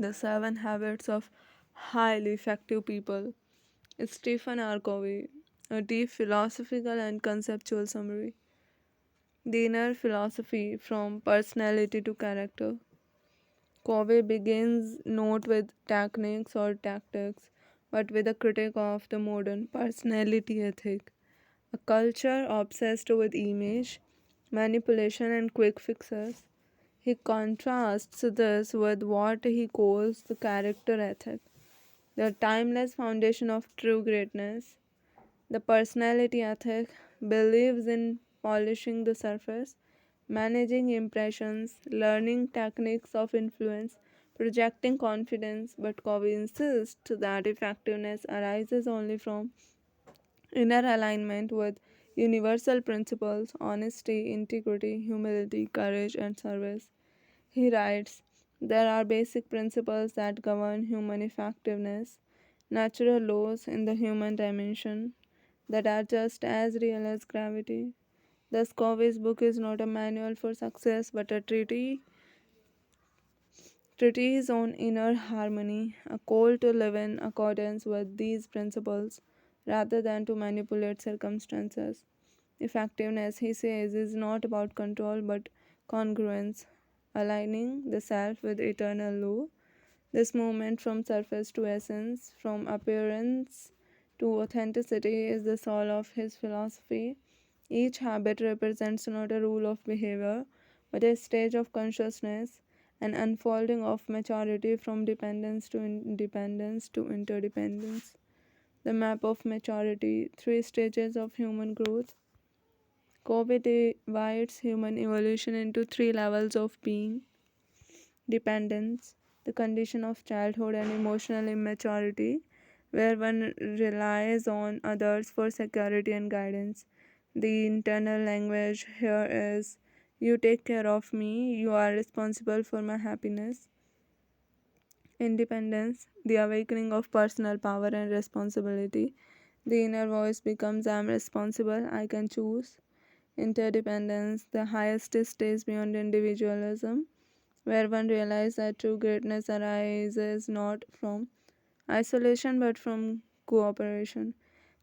The Seven Habits of Highly Effective People. Stephen R. Covey. A deep philosophical and conceptual summary. The inner philosophy from personality to character. Covey begins not with techniques or tactics, but with a critique of the modern personality ethic, a culture obsessed with image, manipulation, and quick fixes. He contrasts this with what he calls the character ethic, the timeless foundation of true greatness. The personality ethic believes in polishing the surface, managing impressions, learning techniques of influence, projecting confidence, but Covey insists that effectiveness arises only from inner alignment with universal principles, honesty, integrity, humility, courage, and service. He writes, there are basic principles that govern human effectiveness, natural laws in the human dimension that are just as real as gravity. Thus, Covey's book is not a manual for success but a treatise on inner harmony, a call to live in accordance with these principles rather than to manipulate circumstances. Effectiveness, he says, is not about control but congruence, aligning the self with eternal law. This movement from surface to essence, from appearance to authenticity, is the soul of his philosophy. Each habit represents not a rule of behavior, but a stage of consciousness, an unfolding of maturity from dependence to independence to interdependence. The map of maturity, three stages of human growth. Covey divides human evolution into three levels of being: dependence, the condition of childhood and emotional immaturity, where one relies on others for security and guidance. The internal language here is, you take care of me, you are responsible for my happiness. Independence, the awakening of personal power and responsibility. The inner voice becomes, I am responsible, I can choose. Interdependence, the highest stage beyond individualism, where one realizes that true greatness arises not from isolation but from cooperation,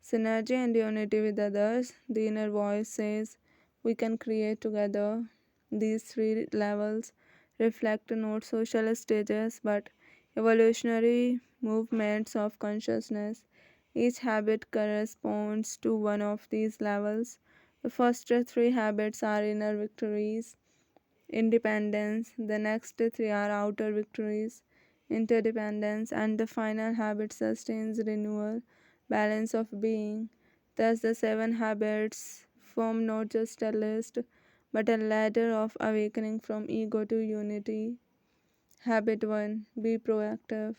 synergy, and unity with others. The inner voice says, we can create together. These three levels reflect not social stages but evolutionary movements of consciousness. Each habit corresponds to one of these levels. The first three habits are inner victories: independence, the next three are outer victories: interdependence, and the final habit sustains renewal, balance of being. Thus, the seven habits form not just a list, but a ladder of awakening from ego to unity. Habit 1: be proactive.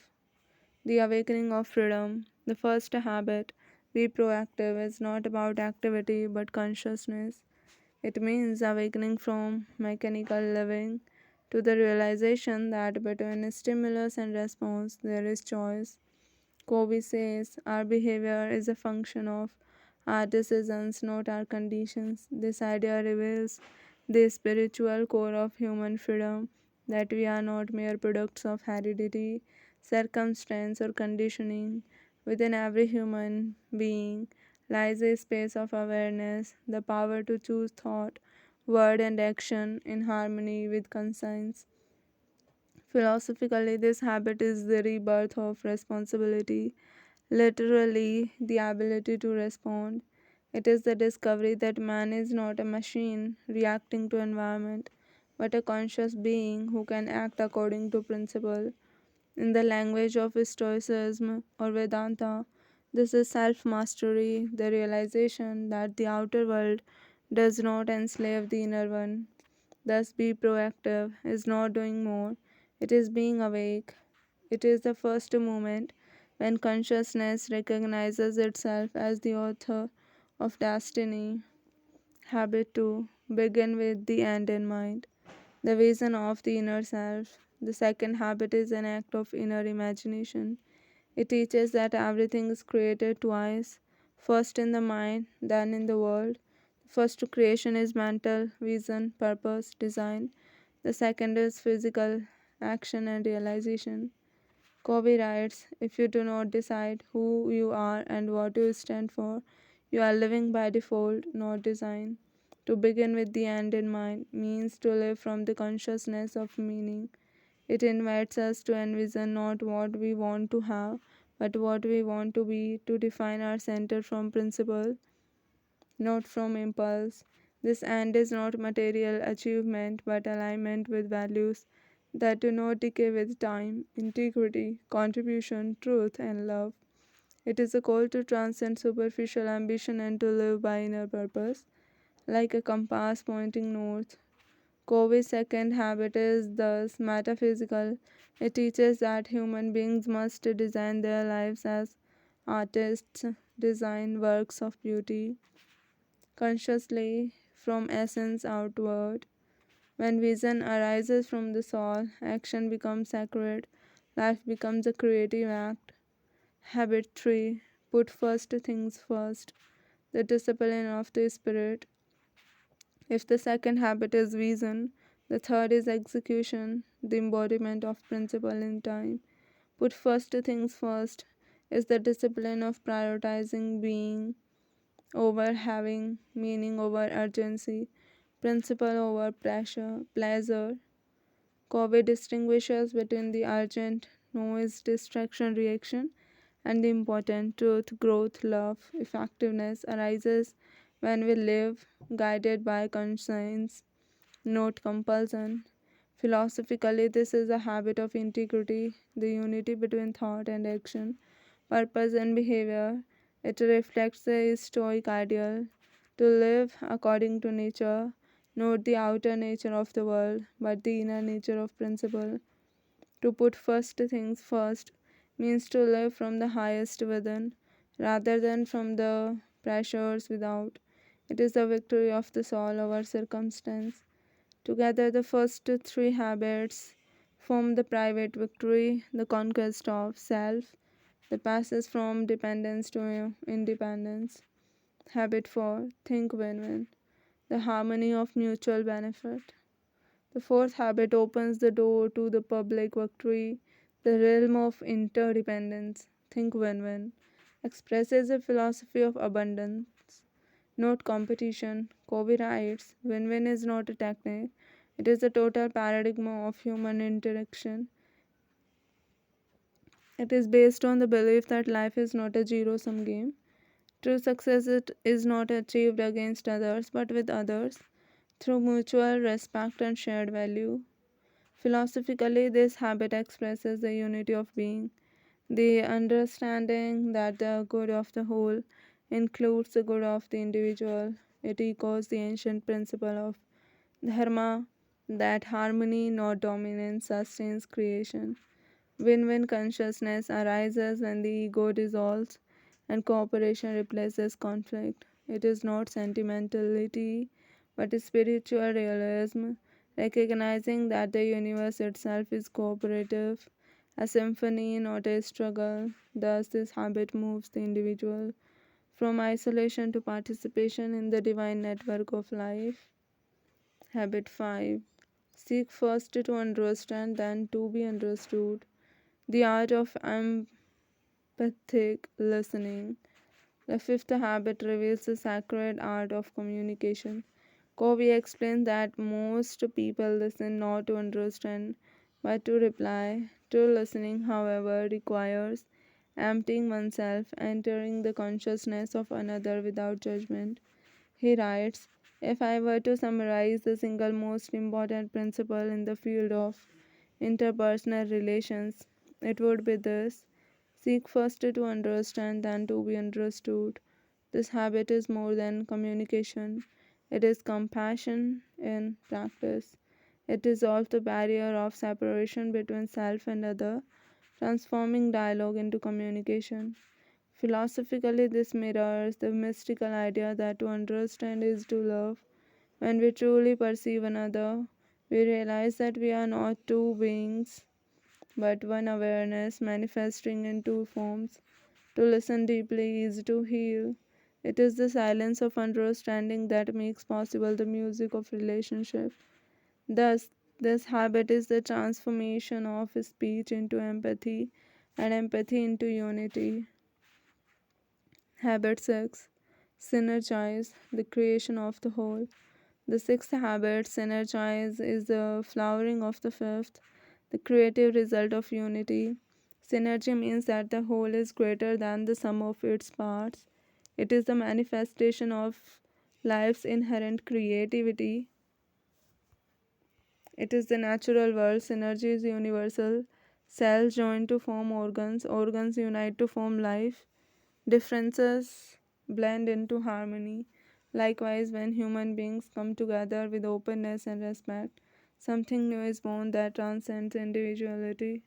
The awakening of freedom. The first habit, be proactive, is not about activity but consciousness. It means awakening from mechanical living to the realization that between stimulus and response there is choice. Covey says our behavior is a function of our decisions, not our conditions. This idea reveals the spiritual core of human freedom, that we are not mere products of heredity, circumstance, or conditioning. Within every human being lies a space of awareness, the power to choose thought, word, and action in harmony with conscience. Philosophically, this habit is the rebirth of responsibility, literally, the ability to respond. It is the discovery that man is not a machine reacting to environment, but a conscious being who can act according to principle. In the language of Stoicism or Vedanta, this is self mastery, the realization that the outer world does not enslave the inner one. Thus, be proactive is not doing more, it is being awake. It is the first moment when consciousness recognizes itself as the author of destiny. Habit 2: begin with the end in mind. The vision of the inner self. The second habit is an act of inner imagination. It teaches that everything is created twice, first in the mind, then in the world. The first creation is mental, vision, purpose, design. The second is physical, action and realization. Kobe writes, if you do not decide who you are and what you stand for, you are living by default, not design. To begin with the end in mind means to live from the consciousness of meaning. It invites us to envision not what we want to have, but what we want to be, to define our center from principle, not from impulse. This end is not material achievement, but alignment with values that do not decay with time, integrity, contribution, truth, and love. It is a call to transcend superficial ambition and to live by inner purpose, like a compass pointing north. Covey's second habit is thus metaphysical. It teaches that human beings must design their lives as artists design works of beauty, consciously from essence outward. When vision arises from the soul, action becomes sacred, life becomes a creative act. Habit 3. Put first things first. The discipline of the spirit. If the second habit is vision, the third is execution, the embodiment of principle in time. Put first things first is the discipline of prioritizing being over having, meaning over urgency, principle over pressure, pleasure. Covey distinguishes between the urgent, noise, distraction, reaction, and the important truth, growth, love, effectiveness arises when we live guided by conscience, not compulsion. Philosophically, this is a habit of integrity, the unity between thought and action, purpose and behavior. It reflects the Stoic ideal to live according to nature, not the outer nature of the world, but the inner nature of principle. To put first things first means to live from the highest within rather than from the pressures without. It is the victory of the soul over circumstance. Together, the first three habits form the private victory, the conquest of self, the passes from dependence to independence. Habit 4. Think win win. The harmony of mutual benefit. The fourth habit opens the door to the public victory, the realm of interdependence. Think win win. Expresses a philosophy of abundance, not competition. Covey writes win win is not a technique, it is a total paradigm of human interaction. It is based on the belief that life is not a zero sum game. True success is not achieved against others but with others through mutual respect and shared value. Philosophically, this habit expresses the unity of being, the understanding that the good of the whole includes the good of the individual. It echoes the ancient principle of dharma that harmony, not dominance, sustains creation. Win win consciousness arises when the ego dissolves and cooperation replaces conflict. It is not sentimentality but spiritual realism, recognizing that the universe itself is cooperative, a symphony, not a struggle. Thus, this habit moves the individual from isolation to participation in the divine network of life. Habit 5. Seek first to understand, then to be understood. The art of empathic listening. The fifth habit reveals the sacred art of communication. Covey explains that most people listen not to understand but to reply. True listening, however, requires emptying oneself, entering the consciousness of another without judgment. He writes, if I were to summarize the single most important principle in the field of interpersonal relations, it would be this: seek first to understand, then to be understood. This habit is more than communication, it is compassion in practice. It dissolves the barrier of separation between self and other, transforming dialogue into communication. Philosophically, this mirrors the mystical idea that to understand is to love. When we truly perceive another, we realize that we are not two beings, but one awareness manifesting in two forms. To listen deeply is to heal. It is the silence of understanding that makes possible the music of relationship. Thus, this habit is the transformation of speech into empathy, and empathy into unity. Habit 6. Synergize the creation of the whole. The sixth habit, synergize, is the flowering of the fifth, the creative result of unity. Synergy means that the whole is greater than the sum of its parts. It is the manifestation of life's inherent creativity. It is the natural world. Synergy is universal. Cells join to form organs, organs unite to form life. Differences blend into harmony. Likewise, when human beings come together with openness and respect, something new is born that transcends individuality.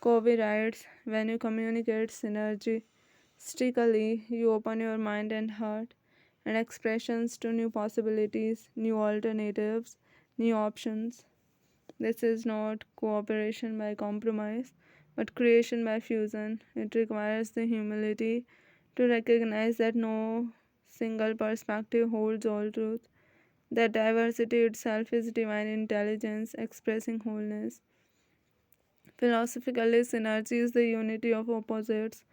Covey writes, when you communicate synergistically, you open your mind and heart and expressions to new possibilities, new alternatives, new options. This is not cooperation by compromise, but creation by fusion. It requires the humility to recognize that no single perspective holds all truth, that diversity itself is divine intelligence expressing wholeness. Philosophically, synergy is the unity of opposites,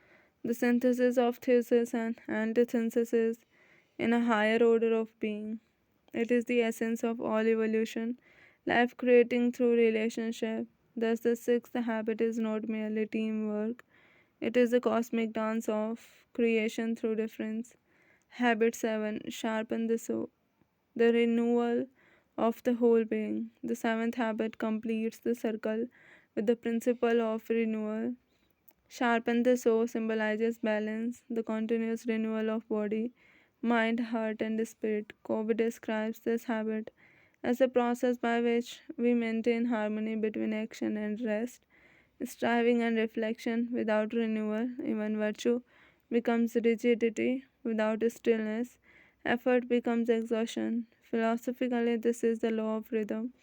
the synthesis of thesis and antithesis in a higher order of being. It is the essence of all evolution, life creating through relationship. Thus, the sixth habit is not merely teamwork, it is the cosmic dance of creation through difference. Habit 7. Sharpen the soul, the renewal of the whole being. The seventh habit completes the circle with the principle of renewal. Sharpen the soul symbolizes balance, the continuous renewal of body, mind, heart, and spirit. Covey describes this habit as a process by which we maintain harmony between action and rest, striving and reflection. Without renewal, even virtue becomes rigidity. Without stillness, effort becomes exhaustion. Philosophically, this is the law of rhythm,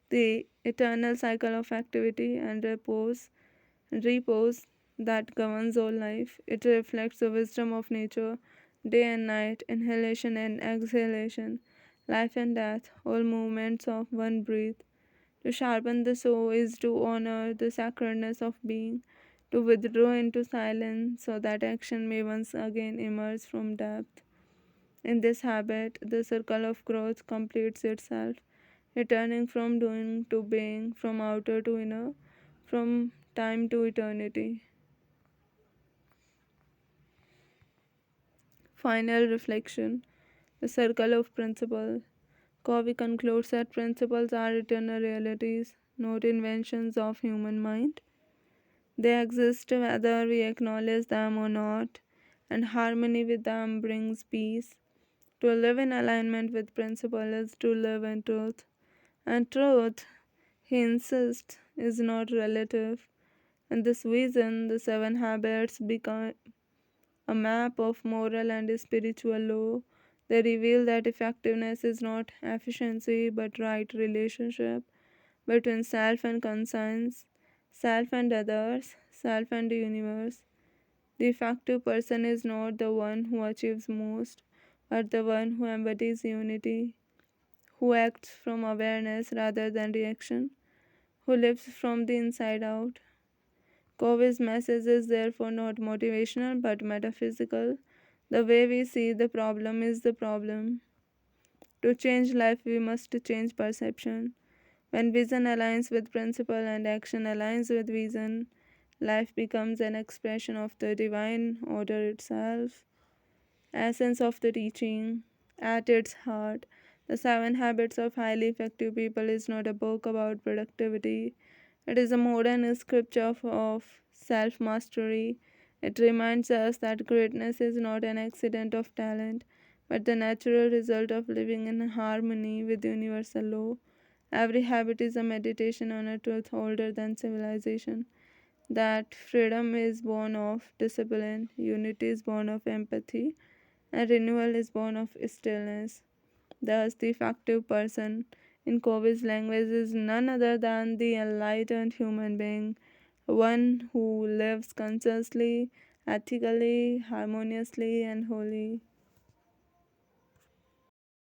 the eternal cycle of activity and repose that governs all life. It reflects the wisdom of nature, day and night, inhalation and exhalation, life and death, all movements of one breath. To sharpen the soul is to honor the sacredness of being, to withdraw into silence so that action may once again emerge from depth. In this habit, the circle of growth completes itself, returning from doing to being, from outer to inner, from time to eternity. Final reflection, the circle of principle. Covey concludes that principles are eternal realities, not inventions of human mind. They exist whether we acknowledge them or not, and harmony with them brings peace. To live in alignment with principle is to live in truth, and truth, he insists, is not relative. In this vision, the seven habits become a map of moral and spiritual law. They reveal that effectiveness is not efficiency but right relationship between self and conscience, self and others, self and the universe. The effective person is not the one who achieves most, but the one who embodies unity, who acts from awareness rather than reaction, who lives from the inside out. Covey's message is therefore not motivational but metaphysical. The way we see the problem is the problem. To change life, we must change perception. When vision aligns with principle and action aligns with vision, life becomes an expression of the divine order itself. Essence of the teaching. At its heart, The Seven Habits of Highly Effective People is not a book about productivity. It is a modern scripture of self mastery. It reminds us that greatness is not an accident of talent, but the natural result of living in harmony with universal law. Every habit is a meditation on a truth older than civilization. That freedom is born of discipline, unity is born of empathy, and renewal is born of stillness. Thus, the effective person, in Covey's language, is none other than the enlightened human being, one who lives consciously, ethically, harmoniously, and wholly.